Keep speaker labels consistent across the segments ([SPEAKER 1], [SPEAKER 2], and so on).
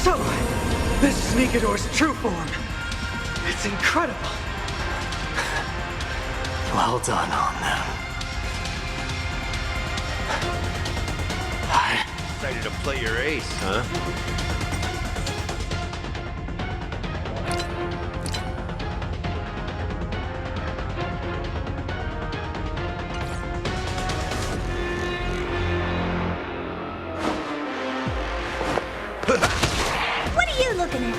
[SPEAKER 1] So, this is Nikador's true form. It's incredible.
[SPEAKER 2] Well done on them.
[SPEAKER 3] Excited to play your ace, huh?
[SPEAKER 4] What are you looking at?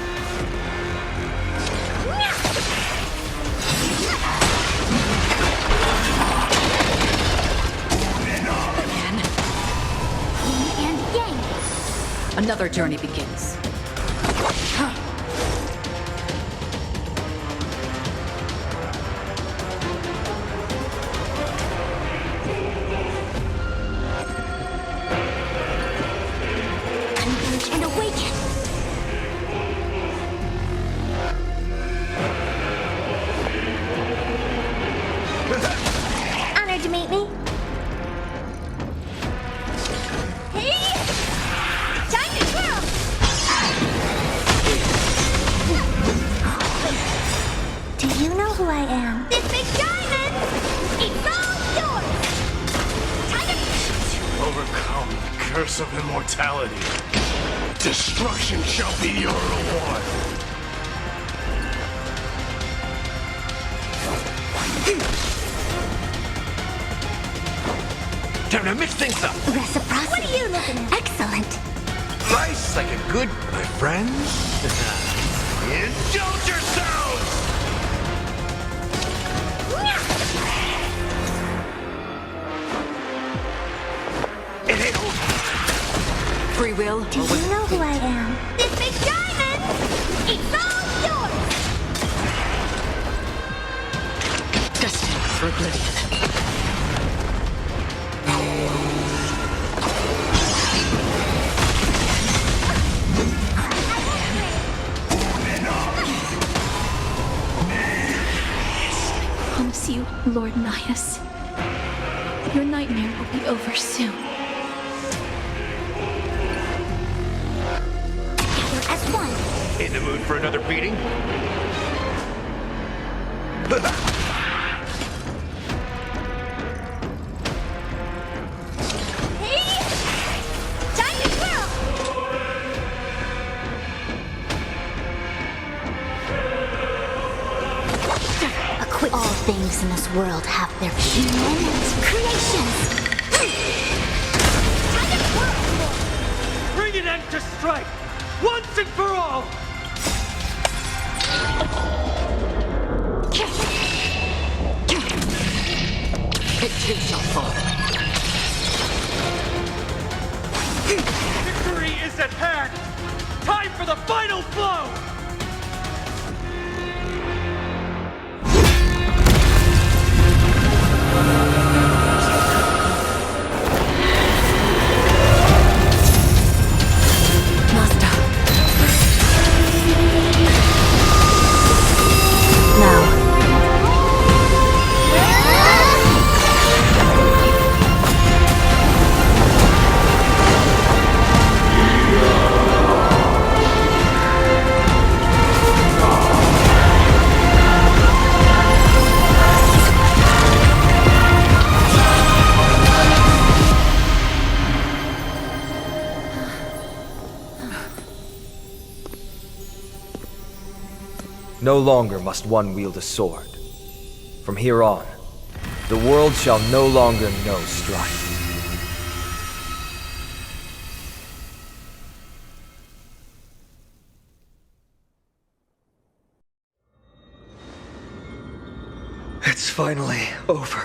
[SPEAKER 5] Another journey begins.
[SPEAKER 4] Converge and awaken. Honored to meet me. Do you know who I am? This big diamond! It's all yours! Time to...
[SPEAKER 2] Overcome the curse of immortality. Destruction shall be your reward.
[SPEAKER 3] Time to mix things up.
[SPEAKER 4] Reciprocity. What are you looking at? Excellent.
[SPEAKER 3] Rice like a good, my friends. Indulge yourselves! It ain't over.
[SPEAKER 5] Free will.
[SPEAKER 4] Do you know who I am? This big diamond! It's all yours!
[SPEAKER 5] Destined for oblivion. I promise you, Lord Nias, your nightmare will be over soon.
[SPEAKER 4] Together as one!
[SPEAKER 3] In the mood for another beating?
[SPEAKER 4] Hey! Time to twirl! All things in this world have their human creations. Time to twirl!
[SPEAKER 1] Bring an end to strife, once and for all!
[SPEAKER 5] It too shall fall.
[SPEAKER 1] Victory is at hand! Time for the final blow!
[SPEAKER 6] No longer must one wield a sword. From here on, the world shall no longer know strife.
[SPEAKER 1] It's finally over.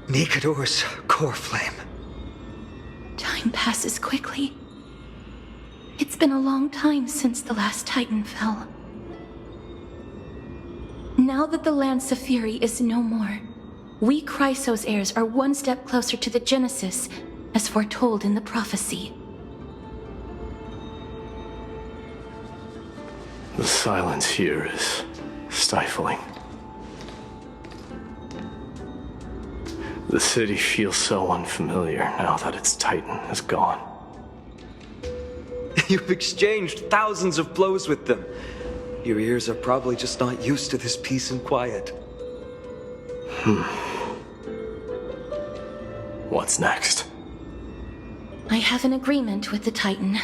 [SPEAKER 1] Nikador's core flame.
[SPEAKER 5] Time passes quickly. It's been a long time since the last Titan fell. Now that the Lance of Fury is no more, we Chrysos heirs are one step closer to the Genesis, as foretold in the prophecy.
[SPEAKER 2] The silence here is stifling. The city feels so unfamiliar now that its Titan is gone.
[SPEAKER 1] You've exchanged thousands of blows with them. Your ears are probably just not used to this peace and quiet.
[SPEAKER 2] What's next?
[SPEAKER 5] I have an agreement with the Titan.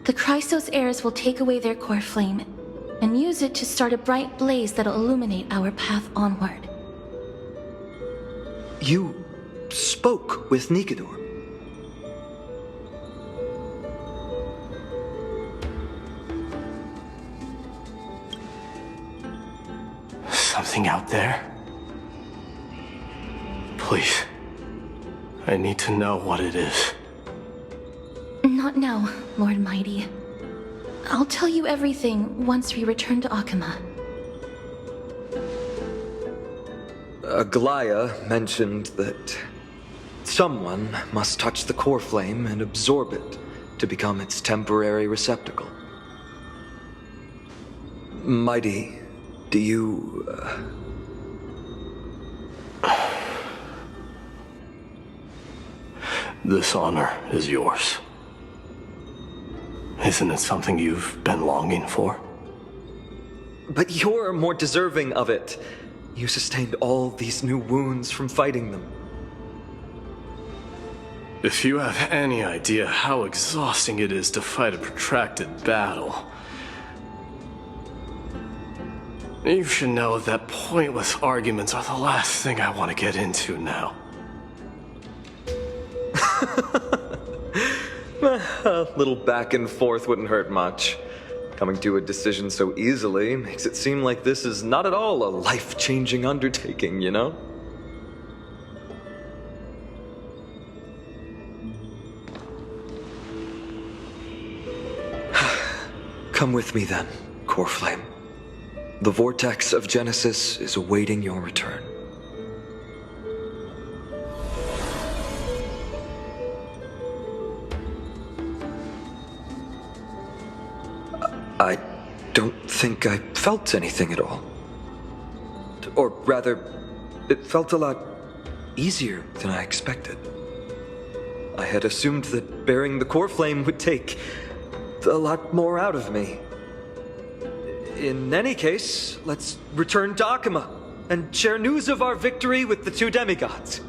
[SPEAKER 5] The Chrysos heirs will take away their core flame and use it to start a bright blaze that'll illuminate our path onward.
[SPEAKER 1] You spoke with Nikedor.
[SPEAKER 2] Something out there? Please. I need to know what it is.
[SPEAKER 5] Not now, Lord Mighty. I'll tell you everything once we return to Akama.
[SPEAKER 1] Aglaya mentioned that someone must touch the core flame and absorb it to become its temporary receptacle. Mighty, do you...
[SPEAKER 2] This honor is yours. Isn't it something you've been longing for?
[SPEAKER 1] But you're more deserving of it. You sustained all these new wounds from fighting them.
[SPEAKER 2] If you have any idea how exhausting it is to fight a protracted battle, you should know that pointless arguments are the last thing I want to get into now.
[SPEAKER 1] A little back and forth wouldn't hurt much. Coming to a decision so easily makes it seem like this is not at all a life-changing undertaking, you know? Come with me then, Core Flame. The vortex of Genesis is awaiting your return. I don't think I felt anything at all. Or rather, it felt a lot easier than I expected. I had assumed that bearing the core flame would take a lot more out of me. In any case, let's return to Akama and share news of our victory with the two demigods.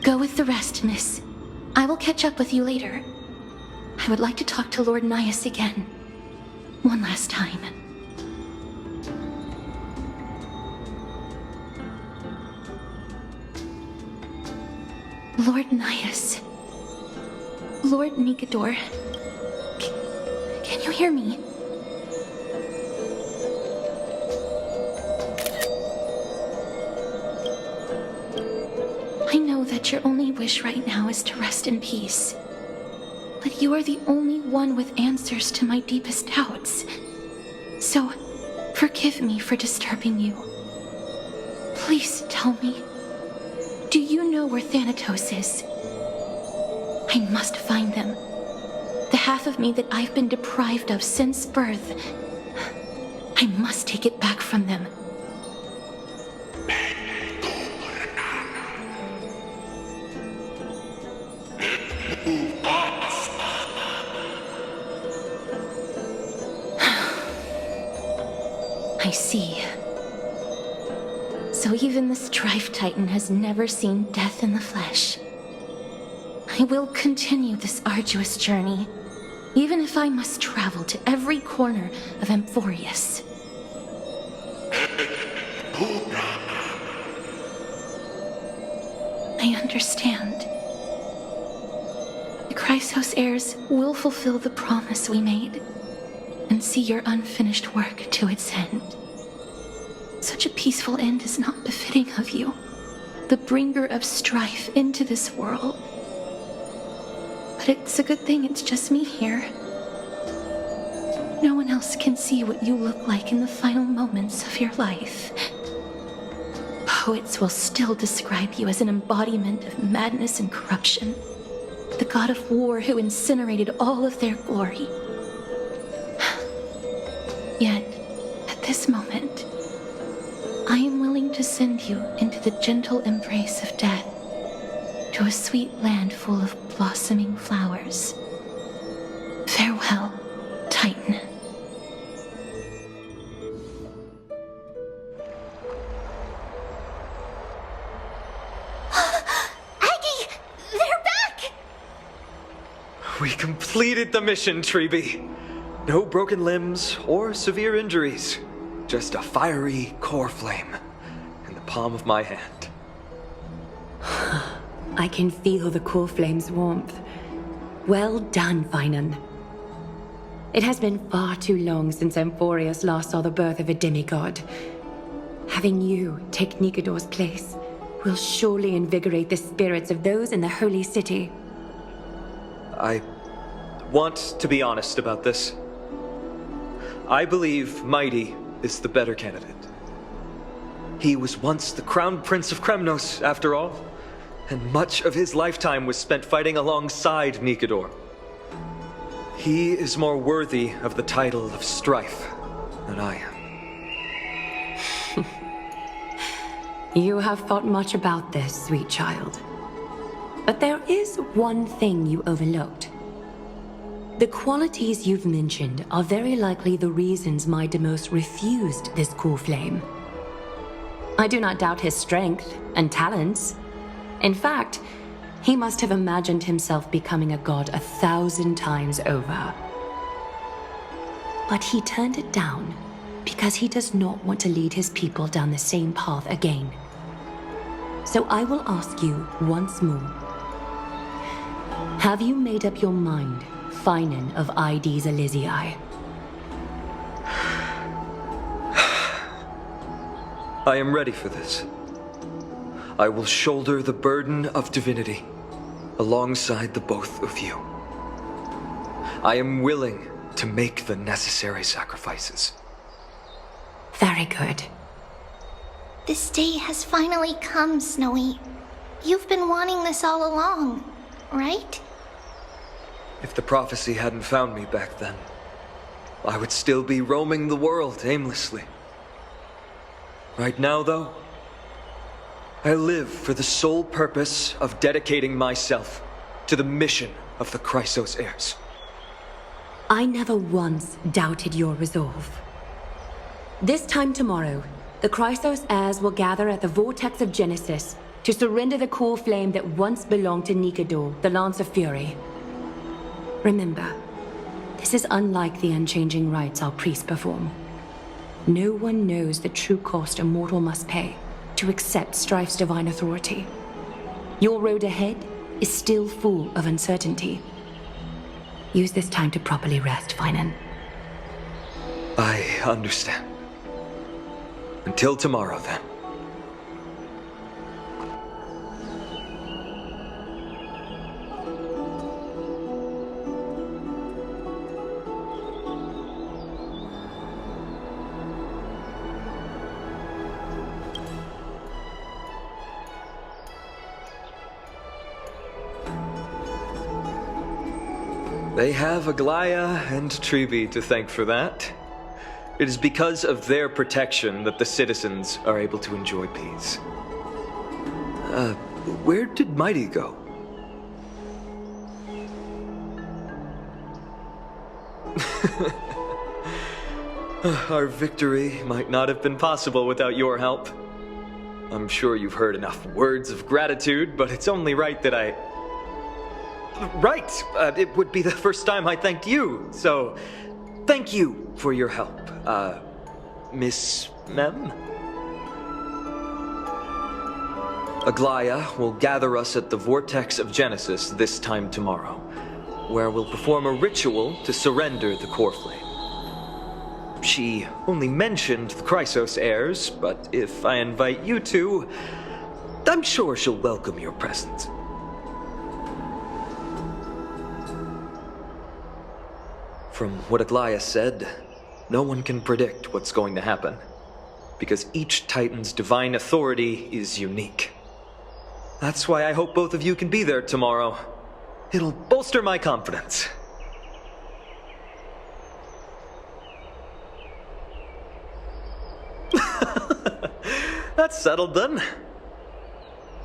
[SPEAKER 5] Go with the rest, miss. I will catch up with you later. I would like to talk to Lord Nias again. One last time. Lord Nias. Lord Nikedor. Can you hear me? I know that your only wish right now is to rest in peace. But you are the only one with answers to my deepest doubts. So, forgive me for disturbing you. Please tell me, do you know where Thanatos is? I must find them. The half of me that I've been deprived of since birth. I must take it back from them. I see. So even the Strife Titan has never seen death in the flesh. I will continue this arduous journey, even if I must travel to every corner of Amphoreus. I understand. The Chrysos heirs will fulfill the promise we made and see your unfinished work to its end. Such a peaceful end is not befitting of you, the bringer of strife into this world. But it's a good thing it's just me here. No one else can see what you look like in the final moments of your life. Poets will still describe you as an embodiment of madness and corruption. The god of war who incinerated all of their glory. Yet, at this moment, I am willing to send you into the gentle embrace of death, to a sweet land full of blossoming flowers. Farewell, Titan.
[SPEAKER 4] Aggie! They're back!
[SPEAKER 1] We completed the mission, Treeby. No broken limbs or severe injuries. Just a fiery core flame in the palm of my hand.
[SPEAKER 7] I can feel the core flame's warmth. Well done, Finan. It has been far too long since Amphoreus last saw the birth of a demigod. Having you take Nikador's place will surely invigorate the spirits of those in the holy city.
[SPEAKER 1] I want to be honest about this. I believe Mighty is the better candidate. He was once the crown prince of Kremnos, after all, and much of his lifetime was spent fighting alongside Nikador. He is more worthy of the title of Strife than I am.
[SPEAKER 7] You have thought much about this, sweet child. But there is one thing you overlooked. The qualities you've mentioned are very likely the reasons my Demos refused this core flame. I do not doubt his strength and talents. In fact, he must have imagined himself becoming a god 1,000 times over. But he turned it down because he does not want to lead his people down the same path again. So I will ask you once more. Have you made up your mind, Finan of ID's Elysiae?
[SPEAKER 1] I am ready for this. I will shoulder the burden of divinity alongside the both of you. I am willing to make the necessary sacrifices.
[SPEAKER 7] Very good.
[SPEAKER 4] This day has finally come, Snowy. You've been wanting this all along, right?
[SPEAKER 1] If the prophecy hadn't found me back then, I would still be roaming the world aimlessly. Right now, though, I live for the sole purpose of dedicating myself to the mission of the Chrysos heirs.
[SPEAKER 7] I never once doubted your resolve. This time tomorrow, the Chrysos heirs will gather at the Vortex of Genesis to surrender the core flame that once belonged to Nikador, the Lance of Fury. Remember, this is unlike the unchanging rites our priests perform. No one knows the true cost a mortal must pay to accept Strife's divine authority. Your road ahead is still full of uncertainty. Use this time to properly rest, Finan.
[SPEAKER 1] I understand. Until tomorrow, then. They have Aglaya and Treeby to thank for that. It is because of their protection that the citizens are able to enjoy peace. Where did Mighty go? Our victory might not have been possible without your help. I'm sure you've heard enough words of gratitude, but it's only right that I... Right! It would be the first time I thanked you, so thank you for your help, Miss Mem? Aglaya will gather us at the Vortex of Genesis this time tomorrow, where we'll perform a ritual to surrender the core flame. She only mentioned the Chrysos heirs, but if I invite you to, I'm sure she'll welcome your presence. from what Aglaya said, no one can predict what's going to happen, because each Titan's divine authority is unique. That's why I hope both of you can be there tomorrow. It'll bolster my confidence. That's settled then.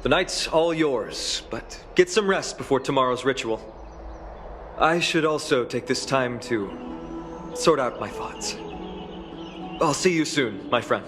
[SPEAKER 1] The night's all yours, but get some rest before tomorrow's ritual. I should also take this time to sort out my thoughts. I'll see you soon, my friend.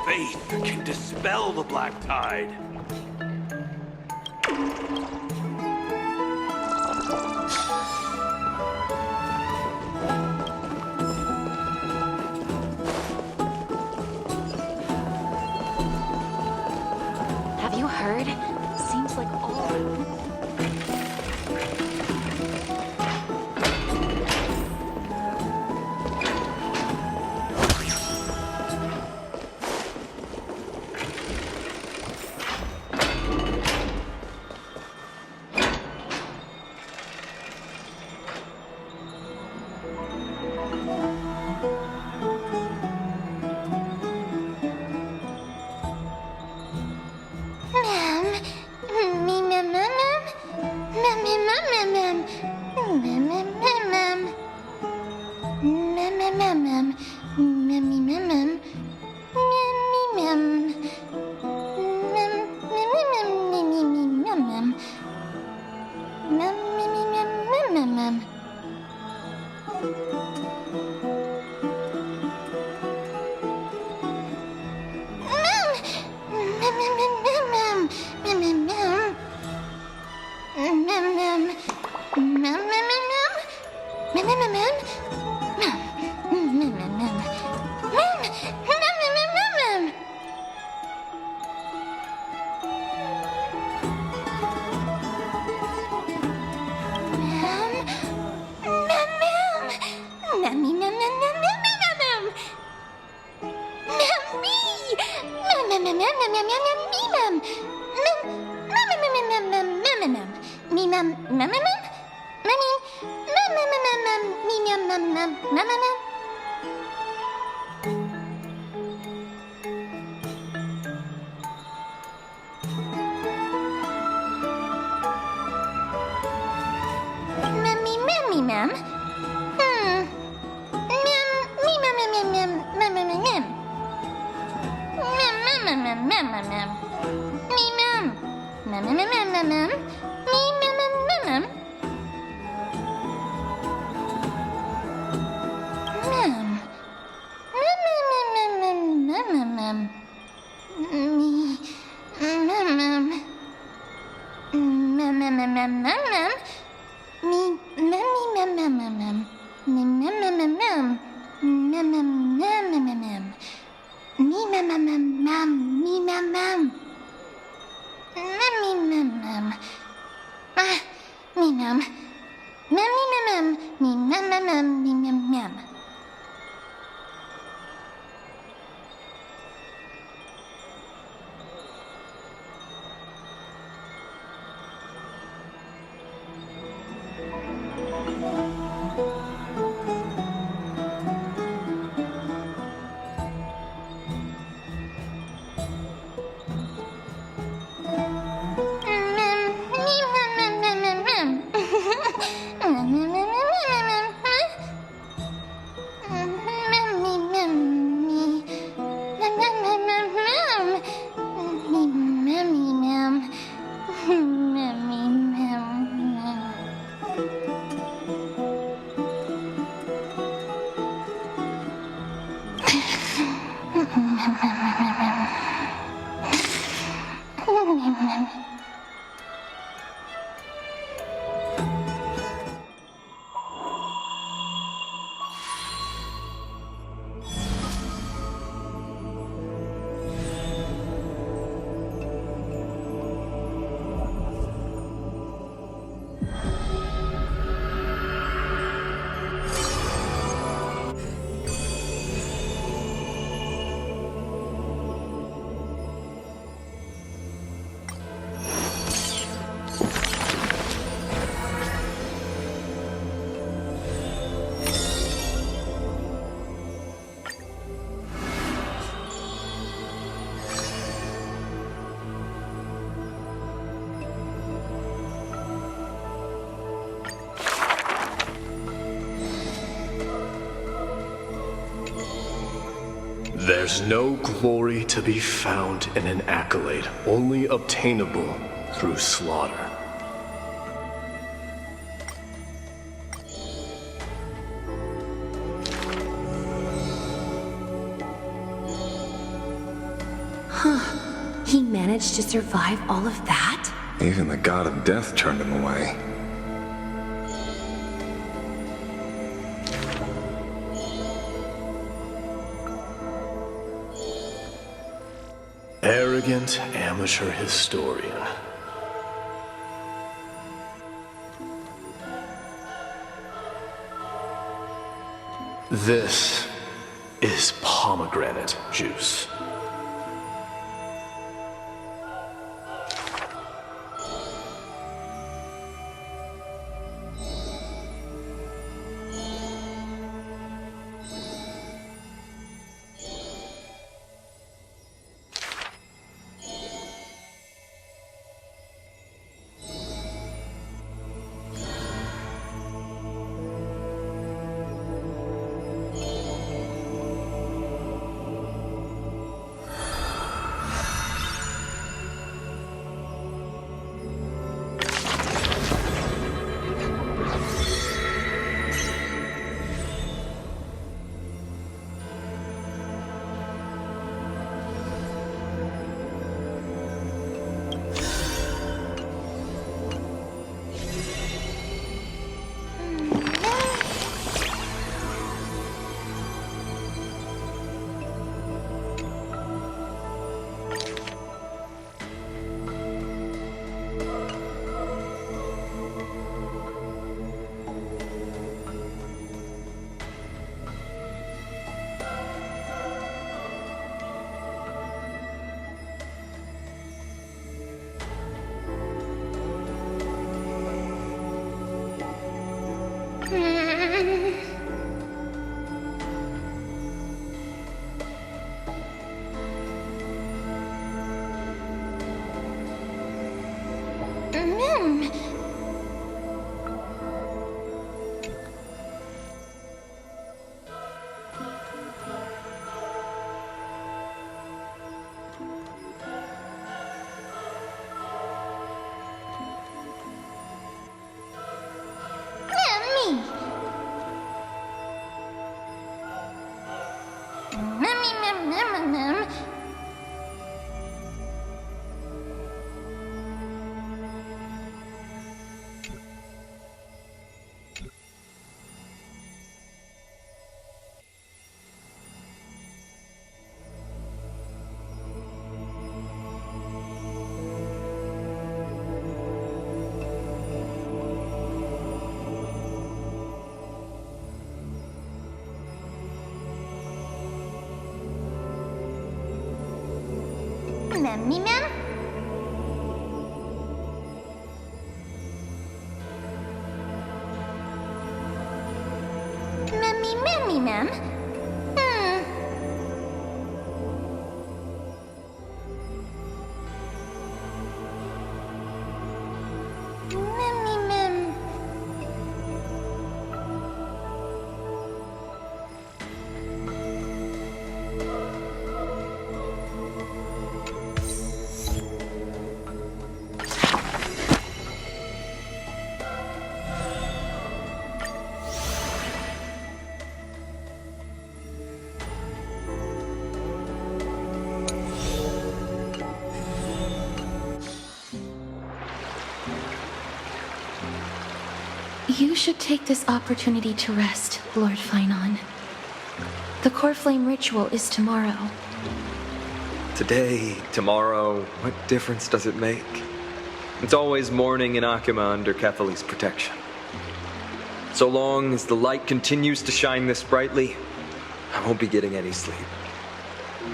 [SPEAKER 3] Faith can dispel the black tide.
[SPEAKER 5] Have you heard? Seems like all...
[SPEAKER 2] There's no glory to be found in an accolade, only obtainable through slaughter.
[SPEAKER 7] He managed to survive all of that?
[SPEAKER 8] Even the god of death turned him away.
[SPEAKER 2] Arrogant amateur historian. This is pomegranate juice.
[SPEAKER 5] You should take this opportunity to rest, Lord Finon. The Core Flame ritual is tomorrow.
[SPEAKER 1] Today, tomorrow, what difference does it make? It's always morning in Akima under Kethali's protection. So long as the light continues to shine this brightly, I won't be getting any sleep.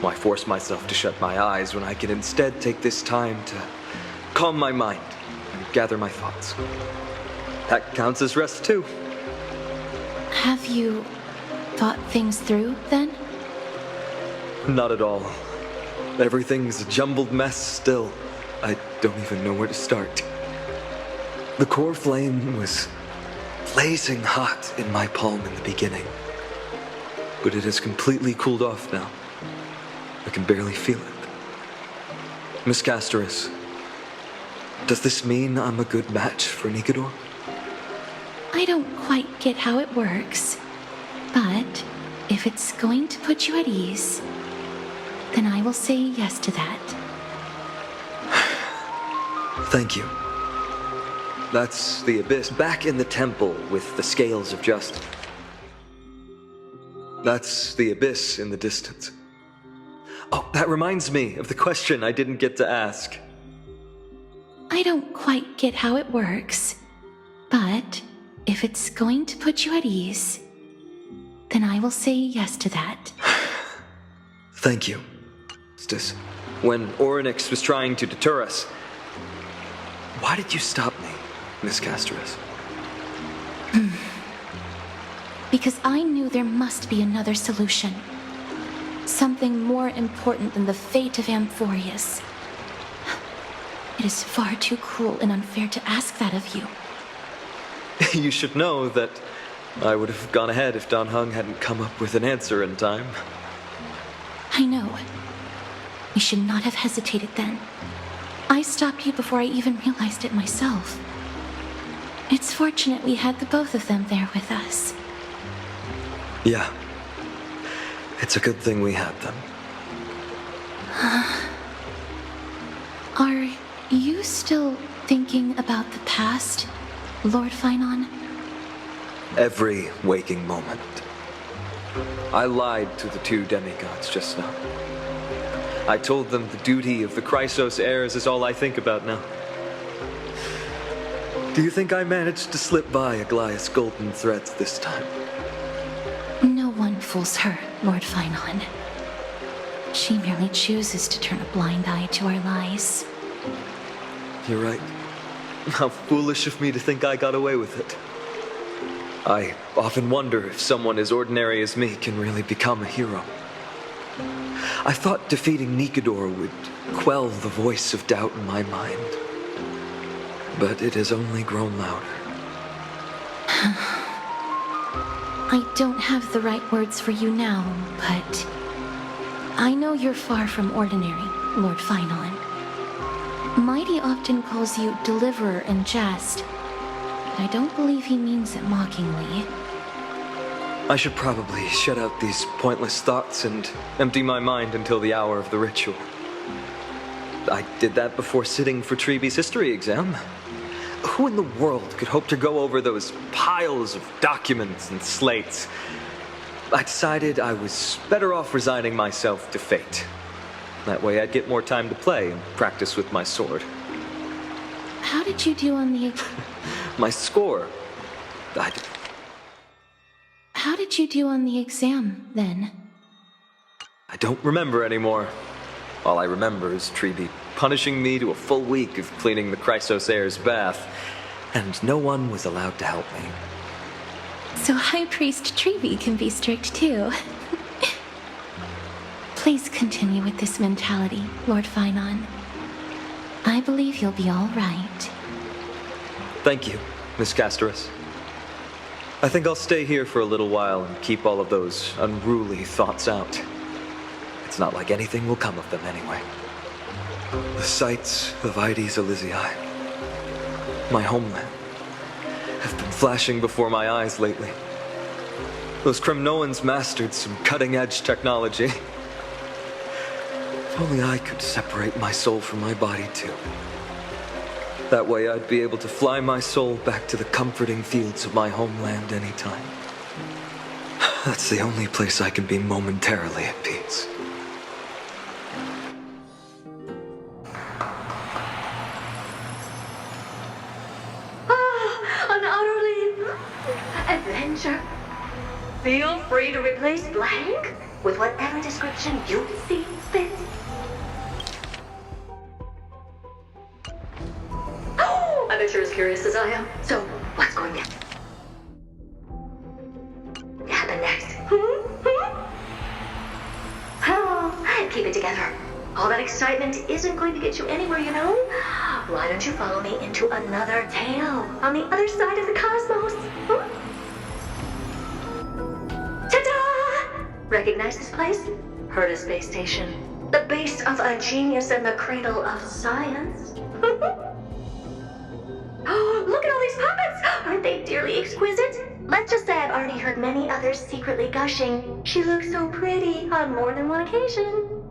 [SPEAKER 1] Why force myself to shut my eyes when I can instead take this time to calm my mind and gather my thoughts? That counts as rest too.
[SPEAKER 5] Have you thought things through, then?
[SPEAKER 1] Not at all. Everything's a jumbled mess still. I don't even know where to start. The core flame was blazing hot in my palm in the beginning. But it has completely cooled off now. I can barely feel it. Miss Casterus, does this mean I'm a good match for Nikador?
[SPEAKER 5] I don't quite get how it works, but if it's going to put you at ease, then I will say yes to that.
[SPEAKER 1] Thank you. That's the Abyss back in the temple with the scales of justice. That's the Abyss in the distance. Oh, that reminds me of the question I didn't get to ask.
[SPEAKER 5] I don't quite get how it works, but if it's going to put you at ease, then I will say yes to that.
[SPEAKER 1] Thank you. Justice. When Orynyx was trying to deter us, why did you stop me, Miss Casterus?
[SPEAKER 5] Because I knew there must be another solution. Something more important than the fate of Amphoreus. It is far too cruel and unfair to ask that of you.
[SPEAKER 1] You should know that I would have gone ahead if Dan Heng hadn't come up with an answer in time.
[SPEAKER 5] I know. We should not have hesitated then. I stopped you before I even realized it myself. It's fortunate we had the both of them there with us.
[SPEAKER 1] Yeah. It's a good thing we had them.
[SPEAKER 5] Are you still thinking about the past, Lord Finon?
[SPEAKER 1] Every waking moment. I lied to the two demigods just now. I told them the duty of the Chrysos heirs is all I think about now. Do you think I managed to slip by Aglaïa's golden threads this time?
[SPEAKER 5] No one fools her, Lord Finon. She merely chooses to turn a blind eye to our lies.
[SPEAKER 1] You're right. How foolish of me to think I got away with it. I often wonder if someone as ordinary as me can really become a hero. I thought defeating Nikador would quell the voice of doubt in my mind. But it has only grown louder.
[SPEAKER 5] I don't have the right words for you now, but I know you're far from ordinary, Lord Finon. Mighty often calls you Deliverer in jest, but I don't believe he means it mockingly.
[SPEAKER 1] I should probably shut out these pointless thoughts and empty my mind until the hour of the ritual. I did that before sitting for Treeby's history exam. Who in the world could hope to go over those piles of documents and slates? I decided I was better off resigning myself to fate. That way I'd get more time to play and practice with my sword.
[SPEAKER 5] How did you do on the...
[SPEAKER 1] My score?
[SPEAKER 5] How did you do on the exam, then?
[SPEAKER 1] I don't remember anymore. All I remember is Treeby punishing me to a full week of cleaning the Chrysos heir's bath, and no one was allowed to help me.
[SPEAKER 5] So High Priest Treeby can be strict too. Please continue with this mentality, Lord Finon. I believe you'll be all right.
[SPEAKER 1] Thank you, Miss Casterus. I think I'll stay here for a little while and keep all of those unruly thoughts out. It's not like anything will come of them anyway. The sights of Ides Elysiae, my homeland, have been flashing before my eyes lately. Those Kremnoans mastered some cutting-edge technology. If only I could separate my soul from my body too. That way I'd be able to fly my soul back to the comforting fields of my homeland anytime. That's the only place I can be momentarily at peace.
[SPEAKER 7] An utterly adventure. Feel free to replace blank with whatever description you see fit. Oh, I bet you're as curious as I am. So, what's going to happen next? Oh, keep it together. All that excitement isn't going to get you anywhere, you know? Why don't you follow me into another tale on the other side of the cosmos? Ta-da! Recognize this place? Herta Space Station. The base of a genius and the cradle of science. Oh, look at all these puppets! Aren't they dearly exquisite? Let's just say I've already heard many others secretly gushing. She looks so pretty on more than one occasion.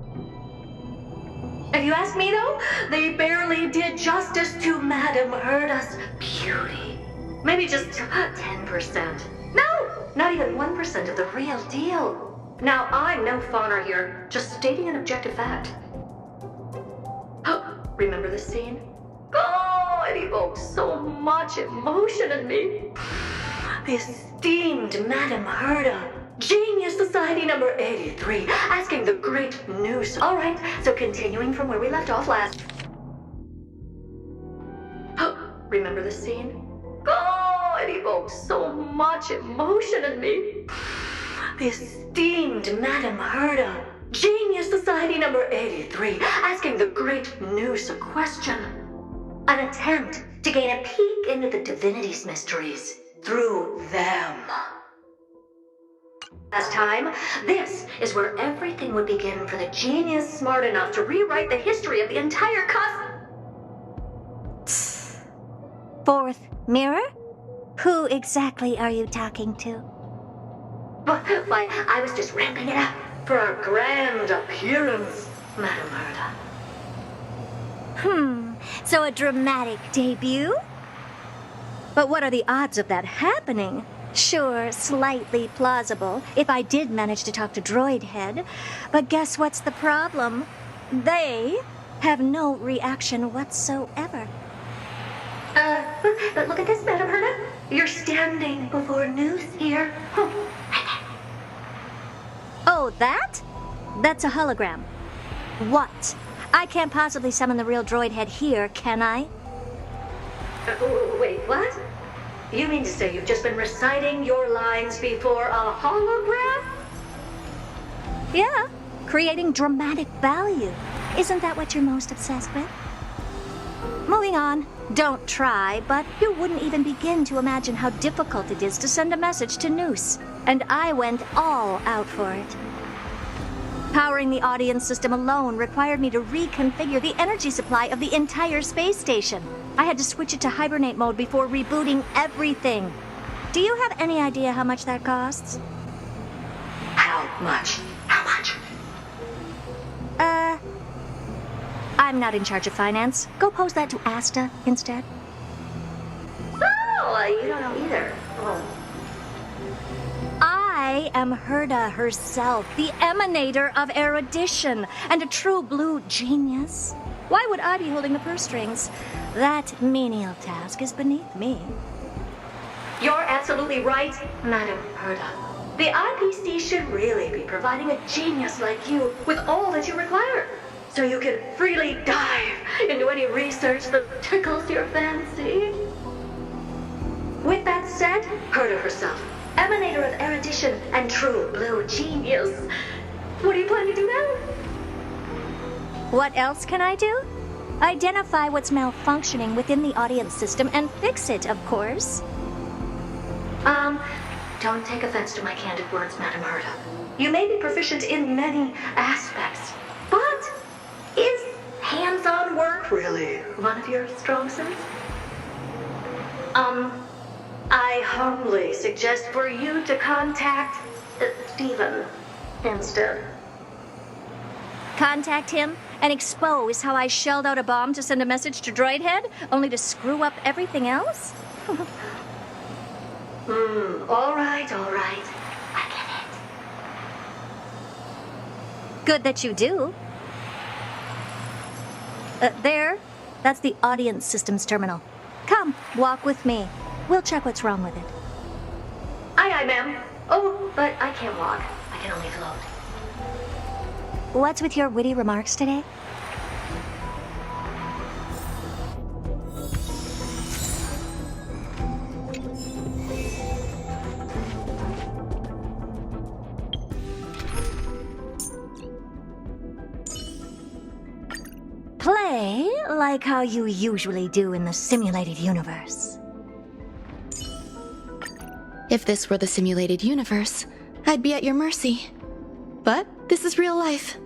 [SPEAKER 7] If you ask me, though, they barely did justice to Madame Herta's beauty. Maybe just 10%. No, not even 1% of the real deal. Now, I'm no fawner here, just stating an objective fact. Remember this scene? Oh, it evokes so much emotion in me. The esteemed Madame Herta. Genius Society number 83, asking the great news. All right, so continuing from where we left off last. Remember this scene? Oh, it evokes so much emotion in me. The esteemed Madame Herta, Genius Society number 83, asking the great news a question. An attempt to gain a peek into the divinity's mysteries through them. Last time, this is where everything would begin for the genius smart enough to rewrite the history of the entire
[SPEAKER 4] Fourth mirror? Who exactly are you talking to?
[SPEAKER 7] Why, I was just ramping it up for our grand appearance, Madame Herta.
[SPEAKER 4] So a dramatic debut? But what are the odds of that happening? Sure, slightly plausible, if I did manage to talk to Droid Head. But guess what's the problem? They have no reaction whatsoever.
[SPEAKER 7] But look at this, Madame Herta. You're standing before news here.
[SPEAKER 4] Oh, that? That's a hologram. What? I can't possibly summon the real Droid Head here, can I?
[SPEAKER 7] Wait, what?
[SPEAKER 4] You mean to say you've just been reciting your lines before a hologram? Yeah, creating dramatic value. Isn't that what you're most obsessed with? Moving on. Don't try, but you wouldn't even begin to imagine how difficult it is to send a message to Noose. And I went all out for it. Powering the audience system alone required me to reconfigure the energy supply of the entire space station. I had to switch it to hibernate mode before rebooting everything. Do you have any idea how much that costs?
[SPEAKER 9] How much? How much?
[SPEAKER 4] I'm not in charge of finance. Go pose that to Asta instead.
[SPEAKER 9] Oh, you don't know either. Oh.
[SPEAKER 4] I am Herda herself, the emanator of erudition, and a true blue genius. Why would I be holding the purse strings? That menial task is beneath me.
[SPEAKER 9] You're absolutely right, Madam Herda. The IPC should really be providing a genius like you with all that you require, so you can freely dive into any research that tickles your fancy. With that said, Herda herself, emanator of erudition and true blue genius, what do you plan to do now?
[SPEAKER 4] What else can I do? Identify what's malfunctioning within the audience system and fix it, of course.
[SPEAKER 9] Don't take offense to my candid words, Madam Herda. You may be proficient in many aspects, but is hands-on work really one of your strong suits? I humbly suggest for you to contact Steven instead.
[SPEAKER 4] Contact him and expose how I shelled out a bomb to send a message to Droidhead, only to screw up everything else?
[SPEAKER 9] All right. I get it.
[SPEAKER 4] Good that you do. There. That's the audience systems terminal. Come, walk with me. We'll check what's wrong with it.
[SPEAKER 9] Aye, ma'am. Oh, but I can't walk. I can only float.
[SPEAKER 4] What's with your witty remarks today? Play like how you usually do in the simulated universe.
[SPEAKER 5] If this were the simulated universe, I'd be at your mercy. But this is real life.